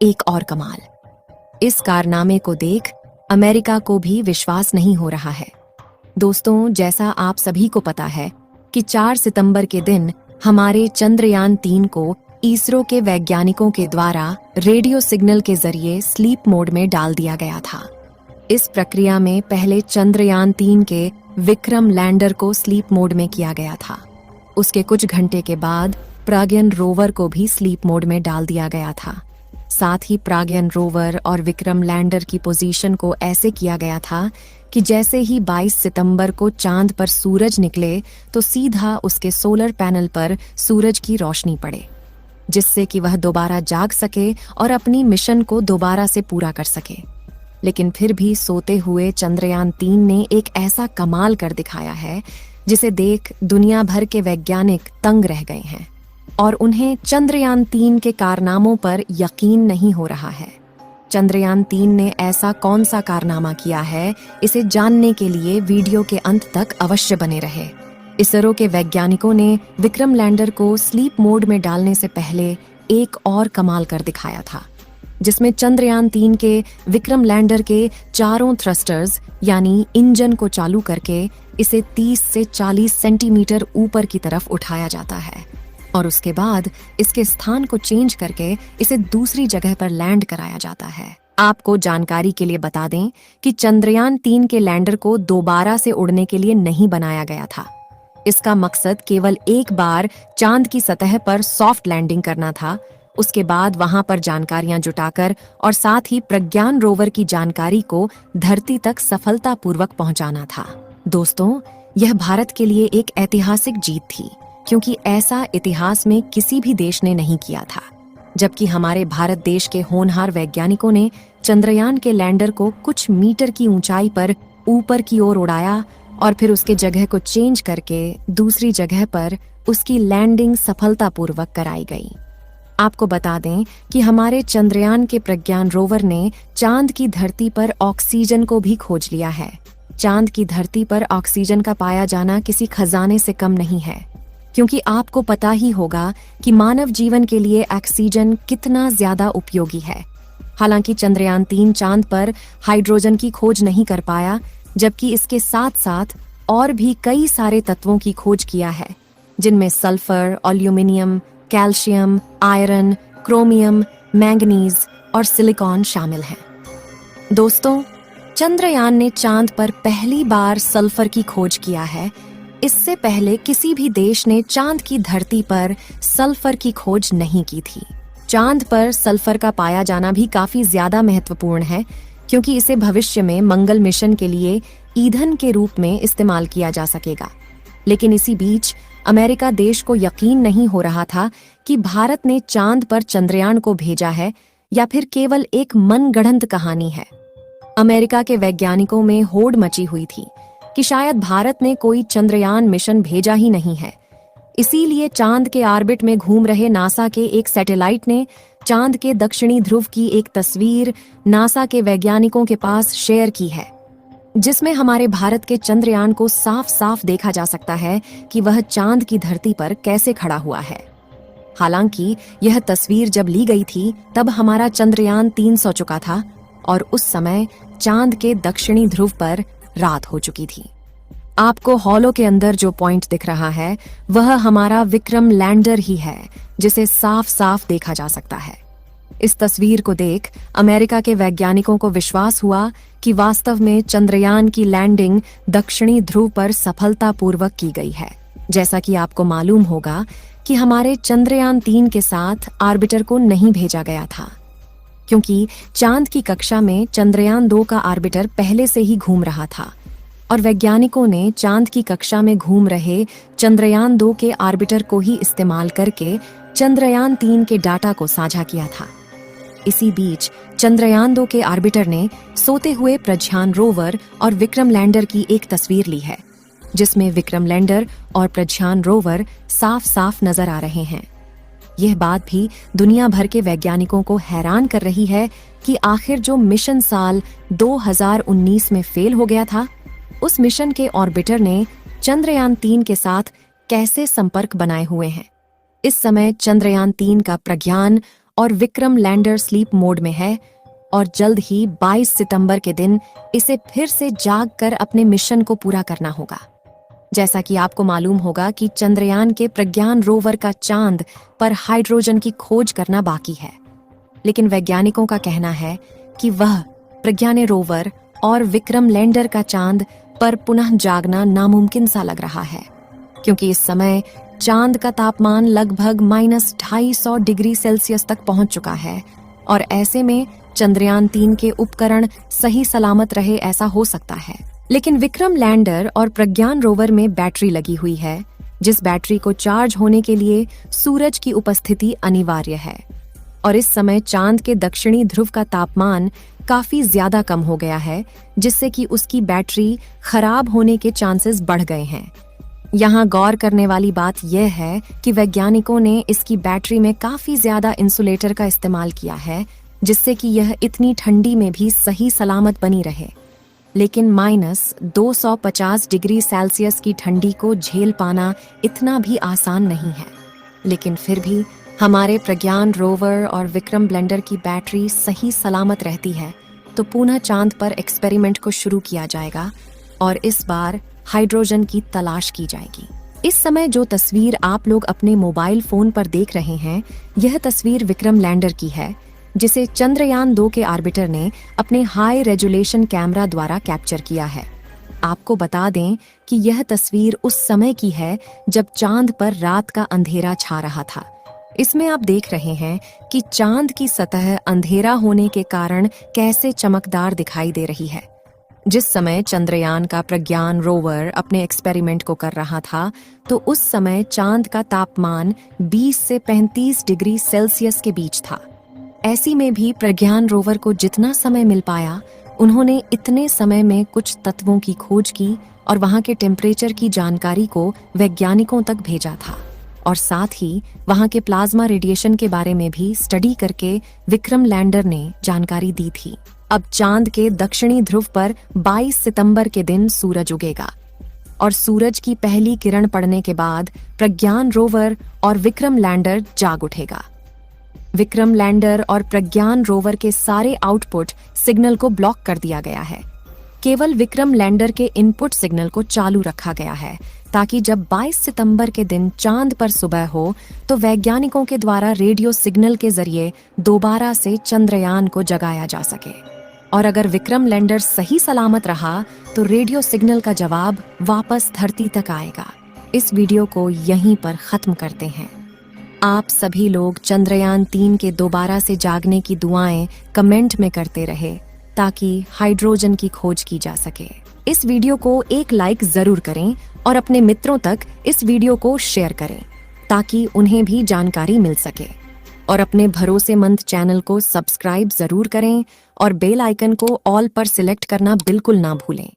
एक और कमाल। इस कारनामे को देख अमेरिका को भी विश्वास नहीं हो रहा है। दोस्तों, जैसा आप सभी को पता है कि 4 सितंबर के दिन हमारे चंद्रयान 3 को इसरो के वैज्ञानिकों के द्वारा रेडियो सिग्नल के जरिए स्लीप मोड में डाल दिया गया था। इस प्रक्रिया में पहले चंद्रयान 3 के विक्रम लैंडर को स्लीप मोड में किया गया था। उसके कुछ घंटे के बाद प्रज्ञान रोवर को भी स्लीप मोड में डाल दिया गया था। साथ ही प्रज्ञान रोवर और विक्रम लैंडर की पोजीशन को ऐसे किया गया था कि जैसे ही 22 सितंबर को चांद पर सूरज निकले तो सीधा उसके सोलर पैनल पर सूरज की रोशनी पड़े, जिससे कि वह दोबारा जाग सके और अपनी मिशन को दोबारा से पूरा कर सके। लेकिन फिर भी सोते हुए चंद्रयान 3 ने एक ऐसा कमाल कर दिखाया है जिसे देख दुनिया भर के वैज्ञानिक तंग रह गए हैं और उन्हें चंद्रयान 3 के कारनामों पर यकीन नहीं हो रहा है। चंद्रयान 3 ने ऐसा कौन सा कारनामा किया है, इसे जानने के लिए वीडियो के अंत तक अवश्य बने रहे। इसरो के वैज्ञानिकों ने विक्रम लैंडर को स्लीप मोड में डालने से पहले एक और कमाल कर दिखाया था, जिसमें चंद्रयान 3 के विक्रम लैंडर के चारों थ्रस्टर्स यानी इंजन को चालू करके इसे 30 से 40 सेंटीमीटर ऊपर की तरफ उठाया जाता है और उसके बाद इसके स्थान को चेंज करके इसे दूसरी जगह पर लैंड कराया जाता है। आपको जानकारी के लिए बता दें कि चंद्रयान 3 के लैंडर को दोबारा से उड़ने के लिए नहीं बनाया गया था। इसका मकसद केवल एक बार चांद की सतह पर सॉफ्ट लैंडिंग करना था, उसके बाद वहां पर जानकारियां जुटाकर और साथ ही प्रज्ञान रोवर की जानकारी को धरती तक सफलतापूर्वक पहुंचाना था। दोस्तों, यह भारत के लिए एक ऐतिहासिक जीत थी, क्योंकि ऐसा इतिहास में किसी भी देश ने नहीं किया था। जबकि हमारे भारत देश के होनहार वैज्ञानिकों ने चंद्रयान के लैंडर को कुछ मीटर की ऊंचाई पर ऊपर की ओर उड़ाया और फिर उसके जगह को चेंज करके दूसरी जगह पर उसकी लैंडिंग सफलतापूर्वक कराई गई। आपको बता दें कि हमारे चंद्रयान के प्रज्ञान रोवर ने चांद की धरती पर ऑक्सीजन को भी खोज लिया है। चांद की धरती पर ऑक्सीजन का पाया जाना किसी खजाने से कम नहीं है, क्योंकि आपको पता ही होगा कि मानव जीवन के लिए ऑक्सीजन कितना ज्यादा उपयोगी है। हालांकि चंद्रयान 3 चांद पर हाइड्रोजन की खोज नहीं कर पाया, जबकि इसके साथ साथ और भी कई सारे तत्वों की खोज किया है, जिनमें sulphur, aluminium, calcium, iron, chromium, manganese और सिलिकॉन शामिल हैं। दोस्तों, चंद्रयान ने चांद पर पहली बार सल्फर की खोज किया है। इससे पहले किसी भी देश ने चांद की धरती पर सल्फर की खोज नहीं की थी। चांद पर सल्फर का पाया जाना भी काफी ज्यादा महत्वपूर्ण है, क्योंकि इसे भविष्य में मंगल मिशन के लिए ईंधन के रूप में इस्तेमाल किया जा सकेगा। लेकिन इसी बीच अमेरिका देश को यकीन नहीं हो रहा था कि भारत ने चांद पर चंद्रयान को भेजा है या फिर केवल एक मनगढ़ंत कहानी है। अमेरिका के वैज्ञानिकों में होड़ मची हुई थी कि शायद भारत ने कोई चंद्रयान मिशन भेजा ही नहीं है। इसीलिए चांद के ऑर्बिट में घूम रहे नासा के एक सैटेलाइट ने चांद के दक्षिणी ध्रुव की एक तस्वीर नासा के वैज्ञानिकों के पास शेयर की है, जिसमें हमारे भारत के चंद्रयान को साफ साफ देखा जा सकता है कि वह चांद की धरती पर कैसे खड़ा हुआ है। हालांकि यह तस्वीर जब ली गई थी तब हमारा चंद्रयान 3 सो चुका था और उस समय चांद के दक्षिणी ध्रुव पर रात हो चुकी थी। आपको हॉलो के अंदर जो पॉइंट दिख रहा है वह हमारा विक्रम लैंडर ही है, जिसे साफ साफ देखा जा सकता है। इस तस्वीर को देख अमेरिका के वैज्ञानिकों को विश्वास हुआ कि वास्तव में चंद्रयान की लैंडिंग दक्षिणी ध्रुव पर सफलतापूर्वक की गई है। जैसा कि आपको मालूम होगा कि हमारे चंद्रयान 3 के साथ ऑर्बिटर को नहीं भेजा गया था, क्योंकि चांद की कक्षा में चंद्रयान 2 का ऑर्बिटर पहले से ही घूम रहा था और वैज्ञानिकों ने चांद की कक्षा में घूम रहे चंद्रयान 2 के ऑर्बिटर को ही इस्तेमाल करके चंद्रयान 3 के डाटा को साझा किया था। इसी बीच चंद्रयान 2 के ऑर्बिटर ने सोते हुए प्रज्ञान रोवर और विक्रम लैंडर की एक तस्वीर ली है, जिसमें विक्रम लैंडर और प्रज्ञान रोवर साफ साफ नजर आ रहे हैं। यह बात भी दुनिया भर के वैज्ञानिकों को हैरान कर रही है कि आखिर जो मिशन साल 2019 में फेल हो गया था, उस मिशन के ऑर्बिटर ने चंद्रयान 3 के साथ कैसे संपर्क बनाए हुए हैं। इस समय चंद्रयान 3 का प्रज्ञान और विक्रम लैंडर स्लीप मोड में है और जल्द ही 22 सितंबर के दिन इसे फिर से जाग कर अपने मिशन को पूरा करना होगा। जैसा कि आपको मालूम होगा कि चंद्रयान के प्रज्ञान रोवर का चांद पर हाइड्रोजन की खोज करना बाकी है, लेकिन वैज्ञानिकों का कहना है कि वह प्रज्ञान रोवर और विक्रम लैंडर का चांद पर पुनः जागना नामुमकिन सा लग रहा है, क्योंकि इस समय चांद का तापमान लगभग -250 डिग्री सेल्सियस तक पहुंच चुका है और ऐसे में चंद्रयान 3 के उपकरण सही सलामत रहे ऐसा हो सकता है। लेकिन विक्रम लैंडर और प्रज्ञान रोवर में बैटरी लगी हुई है, जिस बैटरी को चार्ज होने के लिए सूरज की उपस्थिति अनिवार्य है और इस समय चांद के दक्षिणी ध्रुव का तापमान काफी ज्यादा कम हो गया है, जिससे कि उसकी बैटरी खराब होने के चांसेस बढ़ गए हैं। यहाँ गौर करने वाली बात यह है कि वैज्ञानिकों ने इसकी बैटरी में काफी ज्यादा इंसुलेटर का इस्तेमाल किया है, जिससे कि यह इतनी ठंडी में भी सही सलामत बनी रहे। लेकिन -250 डिग्री सेल्सियस की ठंडी को झेल पाना इतना भी आसान नहीं है। लेकिन फिर भी हमारे प्रज्ञान रोवर और विक्रम लैंडर की बैटरी सही सलामत रहती है तो पुनः चांद पर एक्सपेरिमेंट को शुरू किया जाएगा और इस बार हाइड्रोजन की तलाश की जाएगी। इस समय जो तस्वीर आप लोग अपने मोबाइल फोन पर देख रहे हैं, यह तस्वीर विक्रम लैंडर की है, जिसे चंद्रयान 2 के आर्बिटर ने अपने हाई रेजोल्यूशन कैमरा द्वारा कैप्चर किया है। आपको बता दें कि यह तस्वीर उस समय की है जब चांद पर रात का अंधेरा छा रहा था। इसमें आप देख रहे हैं कि चांद की सतह अंधेरा होने के कारण कैसे चमकदार दिखाई दे रही है। जिस समय चंद्रयान का प्रज्ञान रोवर अपने एक्सपेरिमेंट को कर रहा था, तो उस समय चांद का तापमान 20 से 35 डिग्री सेल्सियस के बीच था। ऐसी में भी प्रज्ञान रोवर को जितना समय मिल पाया, उन्होंने इतने समय में कुछ तत्वों की खोज की और वहां के टेम्परेचर की जानकारी को वैज्ञानिकों तक भेजा था और साथ ही वहां के प्लाज्मा रेडिएशन के बारे में भी स्टडी करके विक्रम लैंडर ने जानकारी दी थी। अब चांद के दक्षिणी ध्रुव पर 22 सितंबर के दिन सूरज उगेगा और सूरज की पहली किरण पड़ने के बाद प्रज्ञान रोवर और विक्रम लैंडर जाग उठेगा। विक्रम लैंडर और प्रज्ञान रोवर के सारे आउटपुट सिग्नल को ब्लॉक कर दिया गया है। केवल विक्रम लैंडर के इनपुट सिग्नल को चालू रखा गया है, ताकि जब 22 सितंबर के दिन चांद पर सुबह हो तो वैज्ञानिकों के द्वारा रेडियो सिग्नल के जरिए दोबारा से चंद्रयान को जगाया जा सके। और अगर विक्रम लैंडर सही सलामत रहा तो रेडियो सिग्नल का जवाब वापस धरती तक आएगा। इस वीडियो को यहीं पर खत्म करते हैं। आप सभी लोग चंद्रयान 3 के दोबारा से जागने की दुआएं कमेंट में करते रहे ताकि हाइड्रोजन की खोज की जा सके। इस वीडियो को एक लाइक जरूर करें और अपने मित्रों तक इस वीडियो को शेयर करें ताकि उन्हें भी जानकारी मिल सके। और अपने भरोसेमंद चैनल को सब्सक्राइब जरूर करें और बेल आइकन को ऑल पर सिलेक्ट करना बिल्कुल ना भूलें।